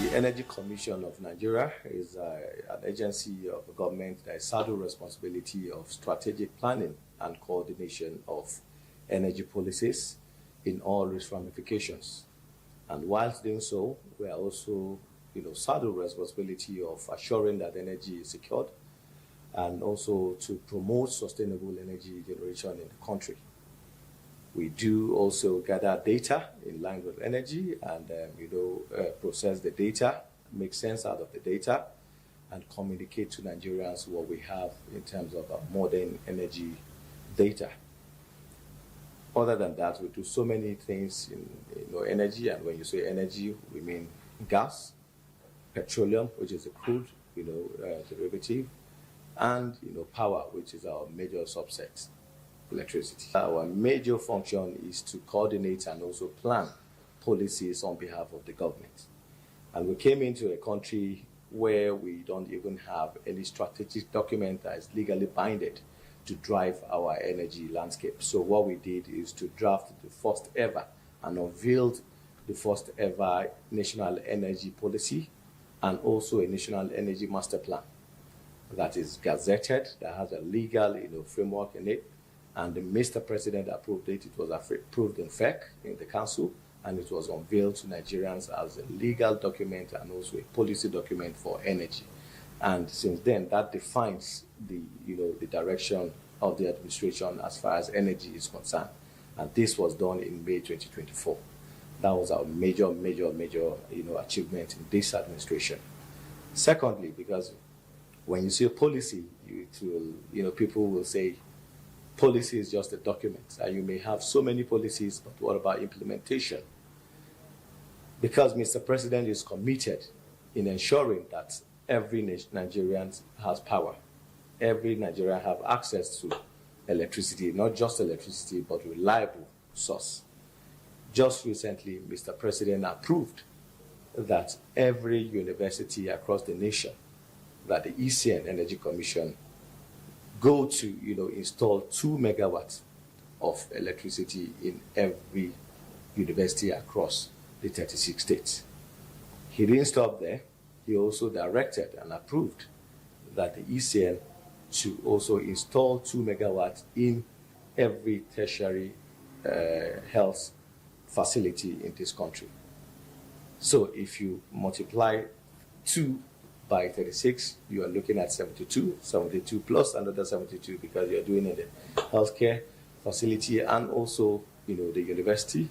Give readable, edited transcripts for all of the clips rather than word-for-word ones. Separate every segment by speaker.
Speaker 1: The Energy Commission of Nigeria is an agency of the government that is saddled responsibility of strategic planning and coordination of energy policies in all its ramifications. And whilst doing so, we are also, saddled responsibility of assuring that energy is secured and also to promote sustainable energy generation in the country. We do also gather data in line with energy and, process the data, make sense out of the data, and communicate to Nigerians what we have in terms of modern energy data. Other than that, we do so many things in energy, and when you say energy, we mean gas, petroleum, which is a crude, derivative, and power, which is our major subset. Electricity. Our major function is to coordinate and also plan policies on behalf of the government. And we came into a country where we don't even have any strategic document that is legally binded to drive our energy landscape. So what we did is to draft the first ever and unveiled the first ever national energy policy and also a national energy master plan that is gazetted, that has a legal framework in it. And the Mr. President approved it. It was approved in FEC, in the council, and it was unveiled to Nigerians as a legal document and also a policy document for energy. And since then, that defines the direction of the administration as far as energy is concerned. And this was done in May 2024. That was our major achievement in this administration. Secondly, because when you see a policy, people will say, policy is just a document, and you may have so many policies, but what about implementation? Because Mr. President is committed in ensuring that every Nigerian has power, every Nigerian have access to electricity, not just electricity, but reliable source. Just recently, Mr. President approved that every university across the nation, that the ECN Energy Commission go to install 2 megawatts of electricity in every university across the 36 states. He didn't stop there. He also directed and approved that the ECN should also install 2 megawatts in every tertiary health facility in this country. So if you multiply 2 by 36, you are looking at 72 plus another 72 because you're doing it in the healthcare facility and also, the university.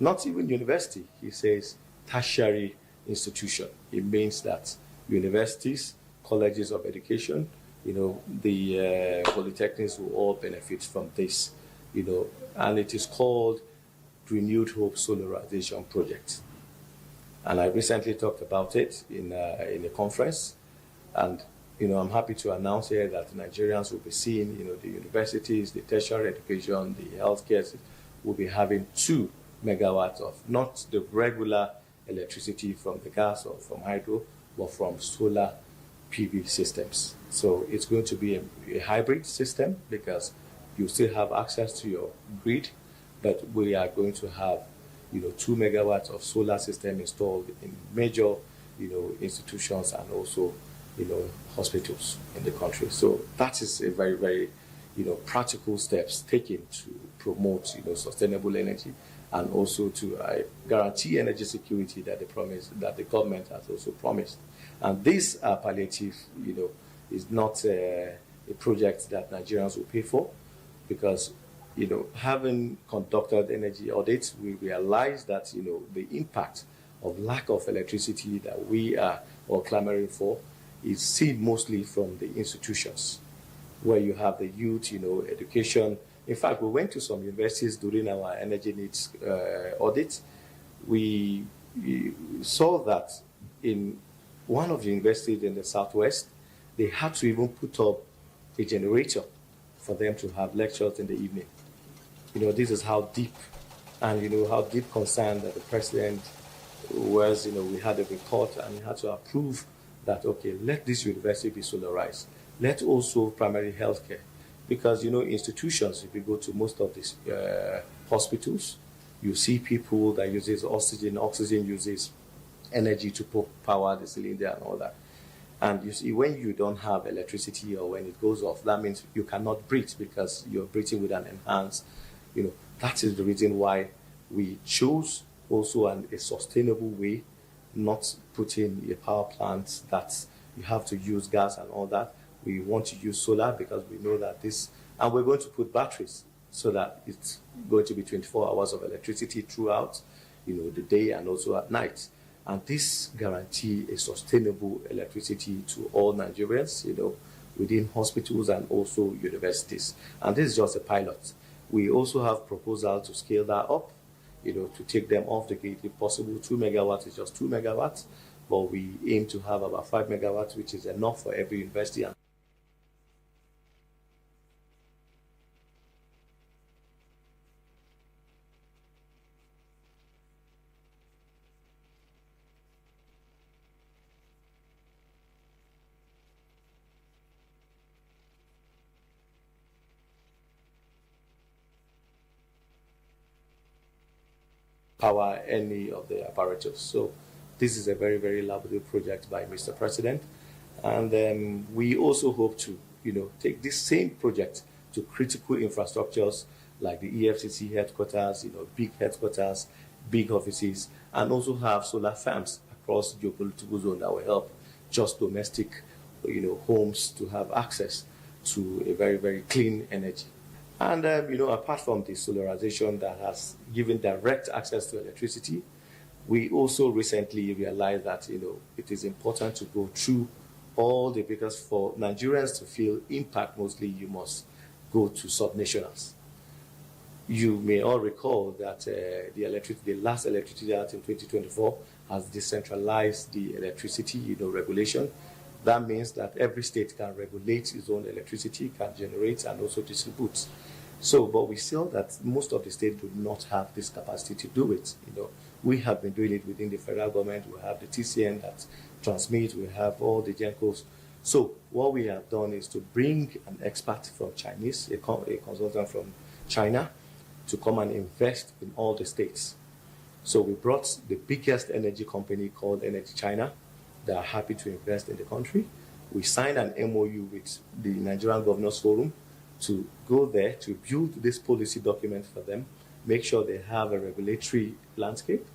Speaker 1: Not even university, he says tertiary institution. It means that universities, colleges of education, the polytechnics will all benefit from this, and it is called Renewed Hope Solarization Project. And I recently talked about it in a conference, and I'm happy to announce here that Nigerians will be seeing, the universities, the tertiary education, the healthcare will be having 2 megawatts of not the regular electricity from the gas or from hydro, but from solar PV systems. So it's going to be a hybrid system because you still have access to your grid, but we are going to have 2 megawatts of solar system installed in major, institutions and also, hospitals in the country. So that is a very, very, practical steps taken to promote, sustainable energy and also to guarantee energy security that the government has also promised. And this palliative, is not a project that Nigerians will pay for because having conducted energy audits, we realize that, the impact of lack of electricity that we are all clamoring for is seen mostly from the institutions where you have the youth, education. In fact, we went to some universities during our energy needs audit. We saw that in one of the universities in the Southwest, they had to even put up a generator for them to have lectures in the evening. This is how deep, and how deep concerned that the president was. We had a report and he had to approve that, okay, let this university be solarized. Let also primary healthcare, because institutions, if you go to most of these hospitals, you see people that uses oxygen uses energy to power the cylinder and all that. And you see, when you don't have electricity or when it goes off, that means you cannot breathe because you're breathing with an enhanced, that is the reason why we chose also a sustainable way, not putting a power plant that you have to use gas and all that. We want to use solar because we know that and we're going to put batteries so that it's going to be 24 hours of electricity throughout, the day and also at night. And this guarantee a sustainable electricity to all Nigerians, within hospitals and also universities. And this is just a pilot. We also have proposal to scale that up, to take them off the grid if possible. 2 megawatts is just 2 megawatts, but we aim to have about 5 megawatts, which is enough for every university. Power any of the apparatus. So this is a very, very laudable project by Mr. President. And we also hope to, take this same project to critical infrastructures like the EFCC headquarters, big headquarters, big offices, and also have solar farms across the geopolitical zone that will help just domestic, homes to have access to a very, very clean energy. And, apart from the solarization that has given direct access to electricity, we also recently realized that, it is important to go through because for Nigerians to feel impact, mostly you must go to subnationals. You may all recall that the last Electricity Act in 2024 has decentralized the electricity, regulation. That means that every state can regulate its own electricity, can generate and also distribute. So, but we saw that most of the states do not have this capacity to do it. We have been doing it within the federal government. We have the TCN that transmits. We have all the GENCOs. So what we have done is to bring an expert from Chinese, a consultant from China, to come and invest in all the states. So we brought the biggest energy company called Energy China. They are happy to invest in the country. We signed an MOU with the Nigerian Governors Forum to go there to build this policy document for them, make sure they have a regulatory landscape,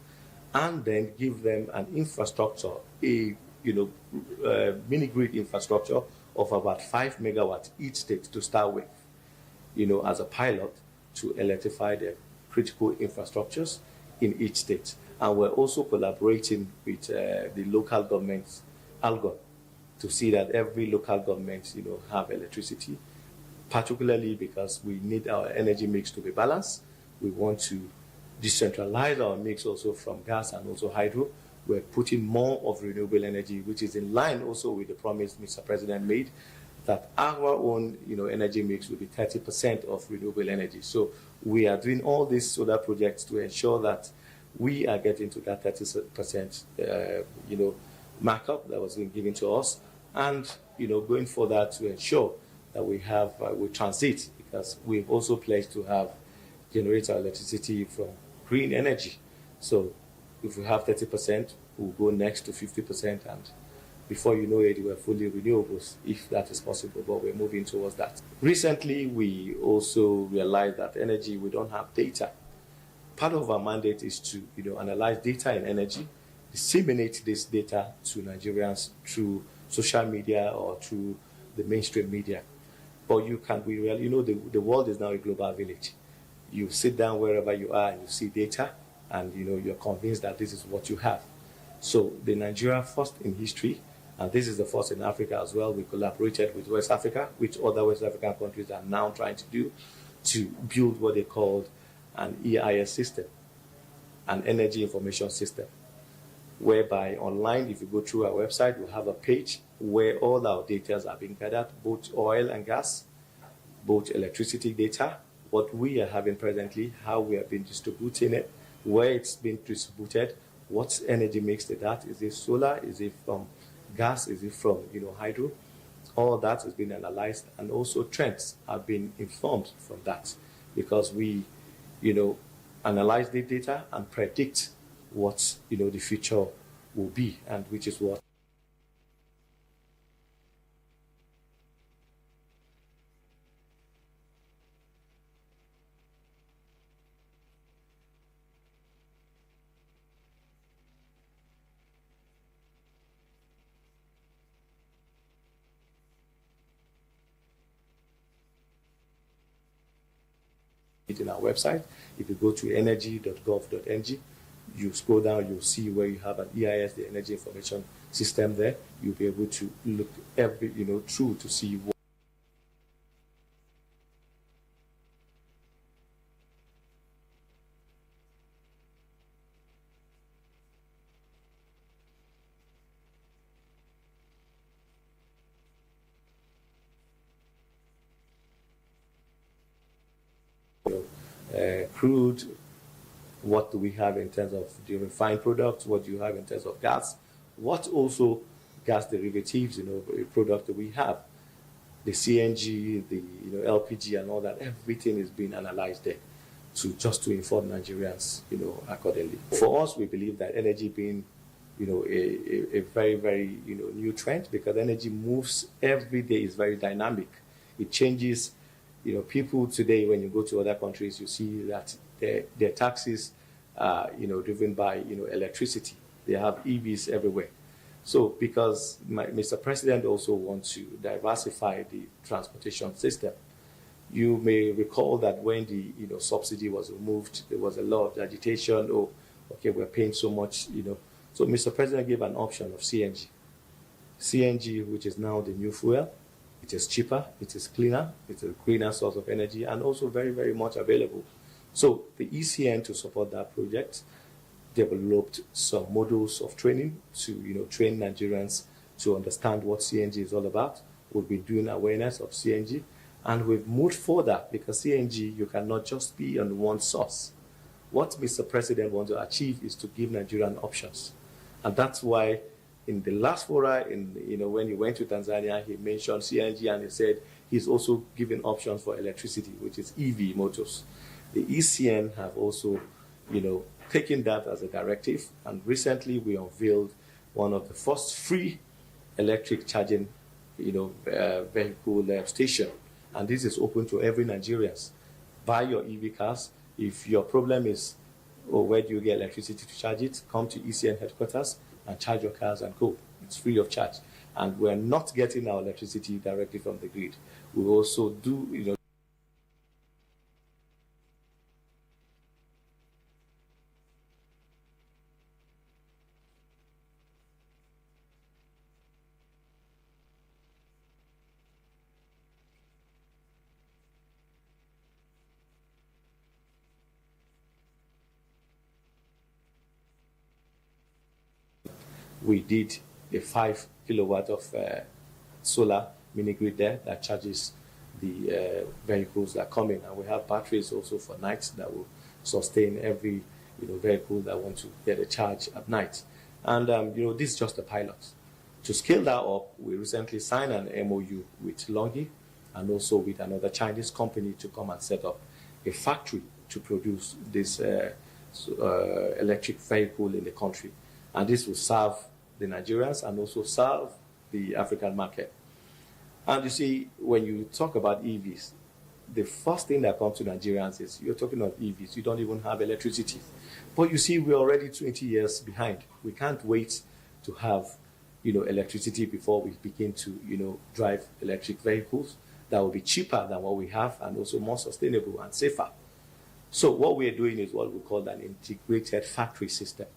Speaker 1: and then give them an infrastructure, a mini grid infrastructure of about 5 megawatts each state to start with, as a pilot to electrify the critical infrastructures in each state. And we're also collaborating with the local governments, ALGON, to see that every local government, have electricity, particularly because we need our energy mix to be balanced. We want to decentralize our mix also from gas and also hydro. We're putting more of renewable energy, which is in line also with the promise Mr. President made that our own, energy mix will be 30% of renewable energy. So we are doing all these solar projects to ensure that we are getting to that 30%, markup that was being given to us, and going for that to ensure that we transit, because we've also pledged to generate our electricity from green energy. So if we have 30%, we'll go next to 50%, and before you know it, we're fully renewables, if that is possible, but we're moving towards that. Recently, we also realized that energy, we don't have data. Part of our mandate is to, analyze data in energy, disseminate this data to Nigerians through social media or through the mainstream media. But the world is now a global village. You sit down wherever you are and you see data, and you're convinced that this is what you have. So the Nigeria first in history, and this is the first in Africa as well, we collaborated with West Africa, which other West African countries are now trying to do, to build what they called an EIS system, an energy information system, whereby online, if you go through our website, we'll have a page where all our data are being gathered, both oil and gas, both electricity data, what we are having presently, how we have been distributing it, where it's been distributed, what energy mix is that, is it solar, is it from gas, is it from hydro? All that has been analyzed, and also trends have been informed from that, because we analyze the data and predict what the future will be, and which is what it in our website. If you go to energy.gov.ng, you scroll down, you'll see where you have an EIS, the Energy Information System there. You'll be able to look through to see what crude, what do we have in terms of the refined products, what do you have in terms of gas, what also gas derivatives, product that we have, the CNG, the LPG and all that, everything is being analyzed there to inform Nigerians, accordingly. For us, we believe that energy being, a very, very, new trend, because energy moves every day, is very dynamic. It changes. People today, when you go to other countries, you see that their taxes are, driven by, electricity. They have EVs everywhere. So because Mr. President also wants to diversify the transportation system, you may recall that when the, subsidy was removed, there was a lot of agitation. Oh, okay, we're paying so much, So Mr. President gave an option of CNG. CNG, which is now the new fuel. It is cheaper, it is cleaner, it's a greener source of energy, and also very, very much available. So the ECN, to support that project, developed some modules of training to, train Nigerians to understand what CNG is all about. We've been doing awareness of CNG, and we've moved further because CNG, you cannot just be on one source. What Mr. President wants to achieve is to give Nigerian options, and that's why in the last fora, when he went to Tanzania, he mentioned CNG, and he said he's also giving options for electricity, which is EV motors. The ECN have also, taken that as a directive, and recently we unveiled one of the first free electric charging, vehicle station, and this is open to every Nigerian. Buy your EV cars. If your problem is, where do you get electricity to charge it? Come to ECN headquarters and charge your cars and go. It's free of charge. And we're not getting our electricity directly from the grid. We also do, we did a 5 kilowatt of solar mini grid there that charges the vehicles that come in, and we have batteries also for nights that will sustain every vehicle that want to get a charge at night. And this is just a pilot. To scale that up, we recently signed an MOU with Longi and also with another Chinese company to come and set up a factory to produce this electric vehicle in the country. And this will serve the Nigerians and also serve the African market. And you see, when you talk about EVs, the first thing that comes to Nigerians is you're talking of EVs. You don't even have electricity. But you see, we're already 20 years behind. We can't wait to have, electricity before we begin to, drive electric vehicles that will be cheaper than what we have and also more sustainable and safer. So what we're doing is what we call an integrated factory system,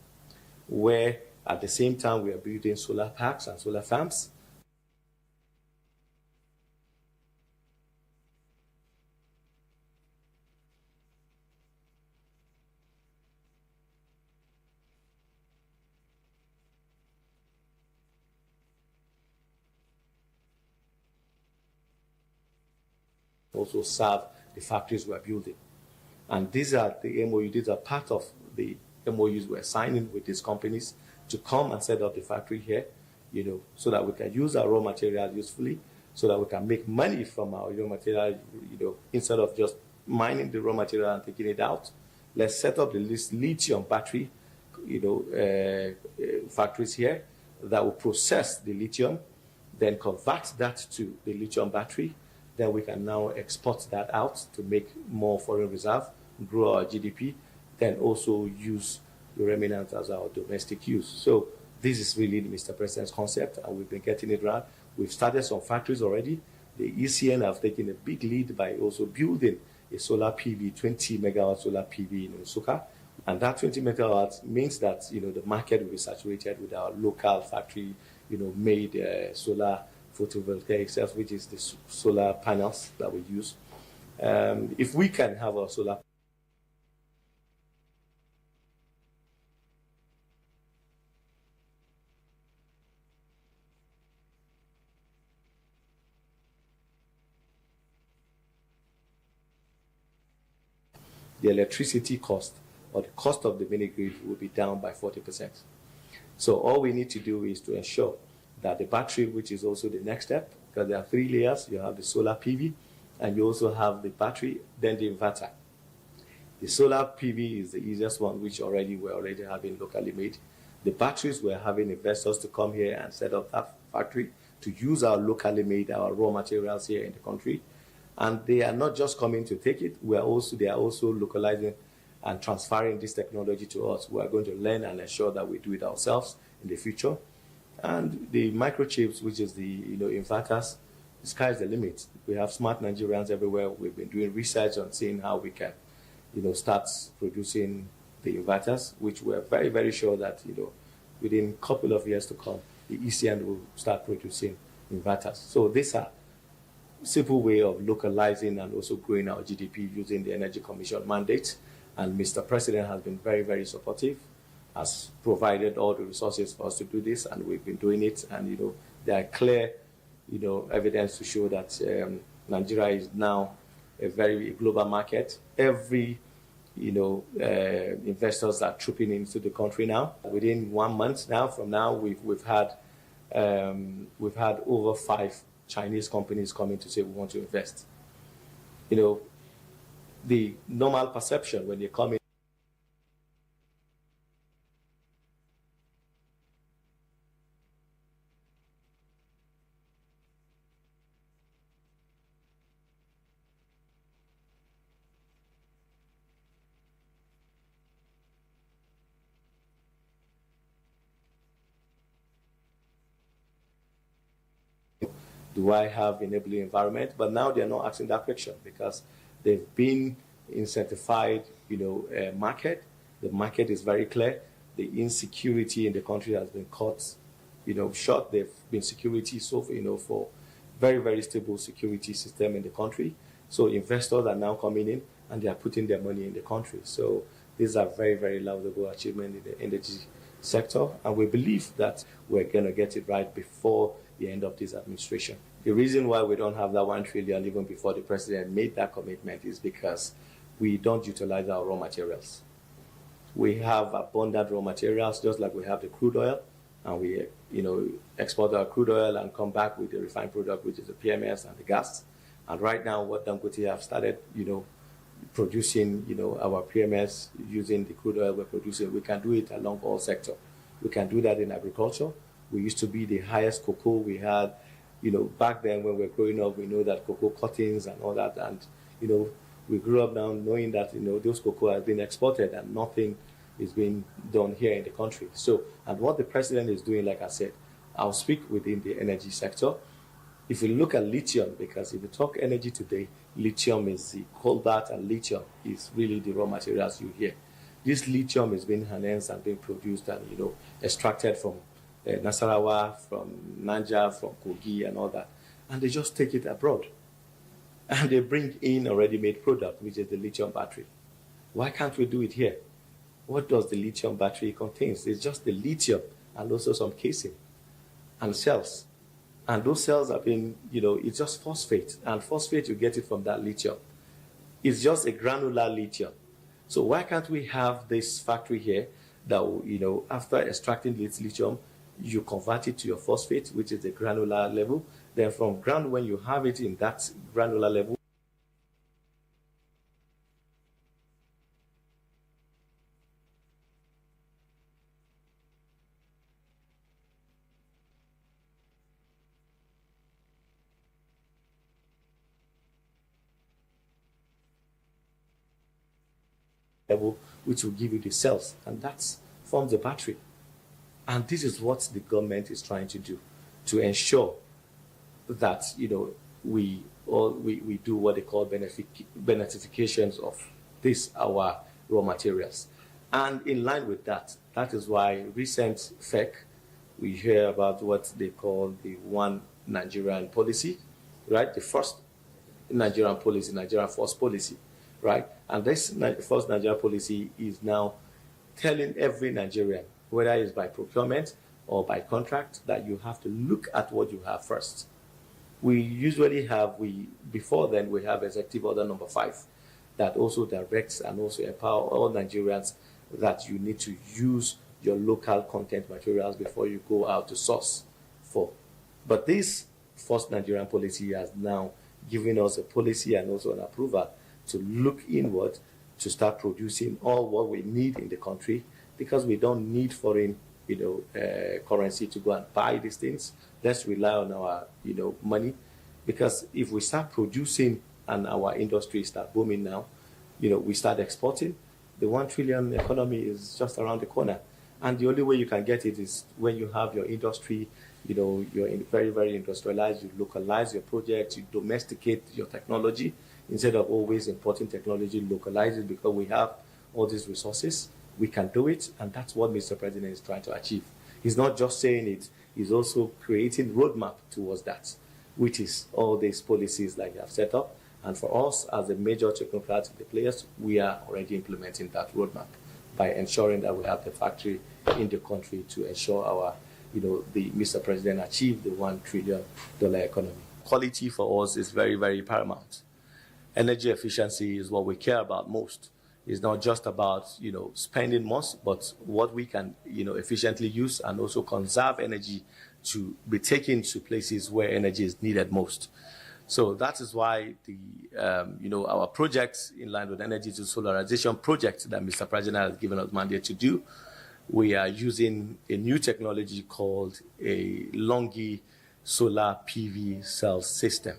Speaker 1: where at the same time we are building solar parks and solar farms. Also serve the factories we're building. And these are the MOUs, these are part of the MOUs we're signing with these companies to come and set up the factory here, so that we can use our raw material usefully, so that we can make money from our raw material, instead of just mining the raw material and taking it out. Let's set up this lithium battery, factories here that will process the lithium, then convert that to the lithium battery. Then we can now export that out to make more foreign reserve, grow our GDP, then also use the remnant as our domestic use. So this is really Mr. President's concept, and we've been getting it right. We've started some factories already. The ECN have taken a big lead by also building a solar PV, 20 megawatt solar PV in Nsukka. And that 20 megawatts means that, the market will be saturated with our local factory, made solar photovoltaic cells, which is the solar panels that we use. If we can have our solar the electricity cost or the cost of the mini grid will be down by 40%. So all we need to do is to ensure that the battery, which is also the next step, because there are 3 layers, you have the solar PV, and you also have the battery, then the inverter. The solar PV is the easiest one, which we're already having locally made. The batteries, we're having investors to come here and set up that factory to use our locally made, our raw materials here in the country. And they are not just coming to take it, they are also localizing and transferring this technology to us. We are going to learn and ensure that we do it ourselves in the future. And the microchips, which is the inverters, the sky's the limit. We have smart Nigerians everywhere. We've been doing research on seeing how we can, start producing the inverters, which we're very, very sure that, within a couple of years to come, the ECN will start producing inverters. So these are simple way of localizing and also growing our GDP using the Energy Commission mandate. And Mr. President has been very, very supportive, has provided all the resources for us to do this, and we've been doing it. And, there are clear, evidence to show that Nigeria is now a very global market. Every, investors are trooping into the country now. Within 1 month now, from now, we've had over 5 Chinese companies coming to say we want to invest. The normal perception when they come in, do I have enabling environment? But now they're not asking that question because they've been incentivized, market. The market is very clear. The insecurity in the country has been cut, short. There've been security for very, very stable security system in the country. So investors are now coming in and they are putting their money in the country. So these are very, very laudable achievements in the energy sector. And we believe that we're going to get it right before the end of this administration. The reason why we don't have that 1 trillion even before the president made that commitment is because we don't utilize our raw materials. We have abundant raw materials, just like we have the crude oil, and we, export our crude oil and come back with the refined product, which is the PMS and the gas. And right now, what Dangote have started, producing, our PMS using the crude oil we're producing, we can do it along all sectors. We can do that in agriculture. We used to be the highest cocoa we had, back then when we were growing up, we know that cocoa cuttings and all that. And, we grew up now knowing that, those cocoa have been exported and nothing is being done here in the country. So, and what the president is doing, like I said, I'll speak within the energy sector. If you look at lithium, because if you talk energy today, lithium is the cobalt and lithium is really the raw materials you hear. This lithium is being enhanced and being produced and, extracted from Nasarawa, from Niger, from Kogi and all that. And they just take it abroad. And they bring in a ready-made product, which is the lithium battery. Why can't we do it here? What does the lithium battery contain? It's just the lithium and also some casing and cells. And those cells have been, it's just phosphate. And phosphate, you get it from that lithium. It's just a granular lithium. So why can't we have this factory here that will, after extracting this lithium, you convert it to your phosphate, which is the granular level. Then from ground, when you have it in that granular level, level, which will give you the cells, and that forms the battery. And this is what the government is trying to do, to ensure that we do what they call beneficifications of this, our raw materials. And in line with that, that is why recent FEC, we hear about what they call the One Nigerian policy, right? The first Nigerian policy, Nigerian first policy, right? And this first Nigerian policy is now telling every Nigerian, whether it's by procurement or by contract, that you have to look at what you have first. We usually have, before then, we have Executive Order number 5 that also directs and also empower all Nigerians that you need to use your local content materials before you go out to source for. But this first Nigerian policy has now given us a policy and also an approval to look inward to start producing all what we need in the country, because we don't need foreign currency to go and buy these things. Let's rely on our money, because if we start producing and our industry start booming now, we start exporting, the 1 trillion economy is just around the corner. And the only way you can get it is when you have your industry, you're very, very industrialized, you localize your projects, you domesticate your technology instead of always importing technology, localize it, because we have all these resources. We can do it, and that's what Mr. President is trying to achieve. He's not just saying it, he's also creating roadmap towards that, which is all these policies that you have set up. And for us, as a major technocratic players, we are already implementing that roadmap by ensuring that we have the factory in the country to ensure our, the Mr. President achieve the $1 trillion economy. Quality for us is very, very paramount. Energy efficiency is what we care about most. It's not just about, spending most, but what we can, efficiently use and also conserve energy to be taken to places where energy is needed most. So that is why our projects in line with energy to solarization project that Mr. President has given us mandate to do, we are using a new technology called a Longi solar PV cell system.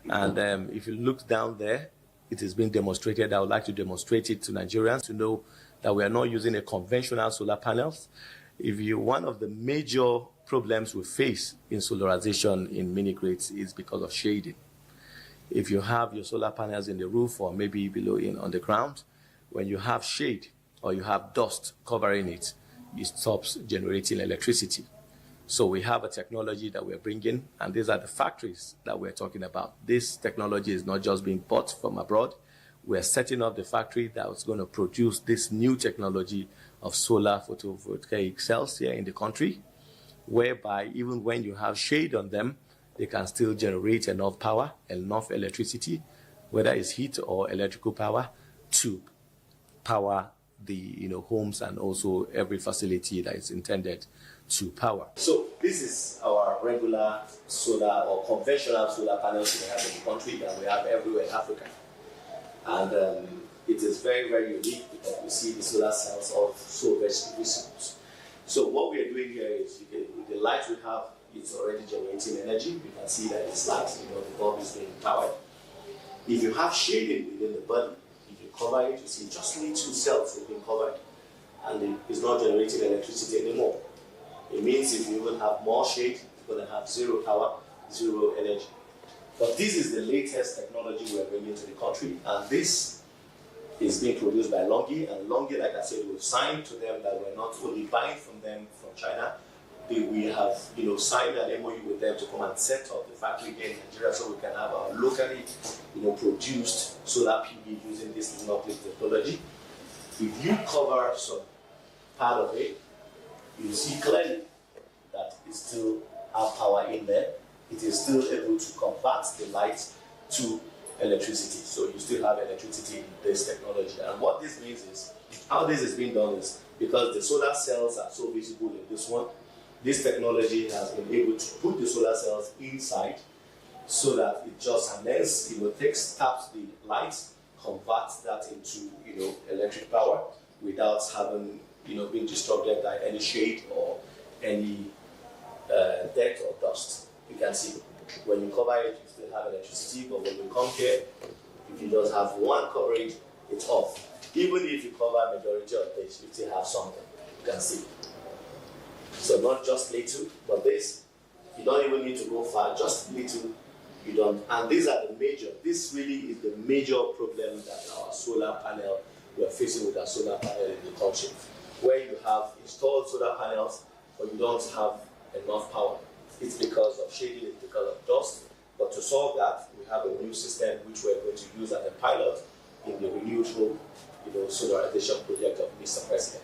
Speaker 1: And if you look down there, it is being demonstrated. I would like to demonstrate it to Nigerians to know that we are not using a conventional solar panels. One of the major problems we face in solarization in mini grids is because of shading. If you have your solar panels in the roof or maybe below on the ground, when you have shade or you have dust covering it, it stops generating electricity. So we have a technology that we're bringing, and these are the factories that we're talking about. This technology is not just being bought from abroad. We're setting up the factory that's going to produce this new technology of solar photovoltaic cells here in the country, whereby even when you have shade on them, they can still generate enough power, enough electricity, whether it's heat or electrical power, to power the homes and also every facility that is intended to power. So this is our regular solar or conventional solar panels we have in the country that we have everywhere in Africa. And it is very, very unique because we see the solar cells all so very visible. So what we are doing here is, with the light we have, it's already generating energy. You can see that it's light, the bulb is being powered. If you have shading within the body, if you cover it, you see just only 2 cells have been covered, and it's not generating electricity anymore. It means if you even have more shade, you're going to have zero power, zero energy. But this is the latest technology we're bringing to the country, and this is being produced by Longi. And Longi, like I said, we've signed to them that we're not only buying from them from China, we have signed an MOU with them to come and set up the factory here in Nigeria so we can have our locally produced solar PV using this nuclear technology. If you cover some part of it, you see clearly that it still has power in there. It is still able to convert the light to electricity. So you still have electricity in this technology. And what this means is, how this is being done is, because the solar cells are so visible in this one, this technology has been able to put the solar cells inside so that it just taps the light, converts that into electric power without having being disrupted by any shade or any dirt or dust. You can see when you cover it, you still have electricity, but when you come here, if you just have one coverage, it's off. Even if you cover majority of this, you still have something you can see. So not just little, but this, you don't even need to go far, just little, you don't. And these are the major, this really is the major problem that our solar panel, we are facing with our solar panel in the country, where you have installed solar panels, but you don't have enough power. It's because of shading, it's because of dust. But to solve that, we have a new system which we're going to use as a pilot in the renewed home, solarization project of Mr. President.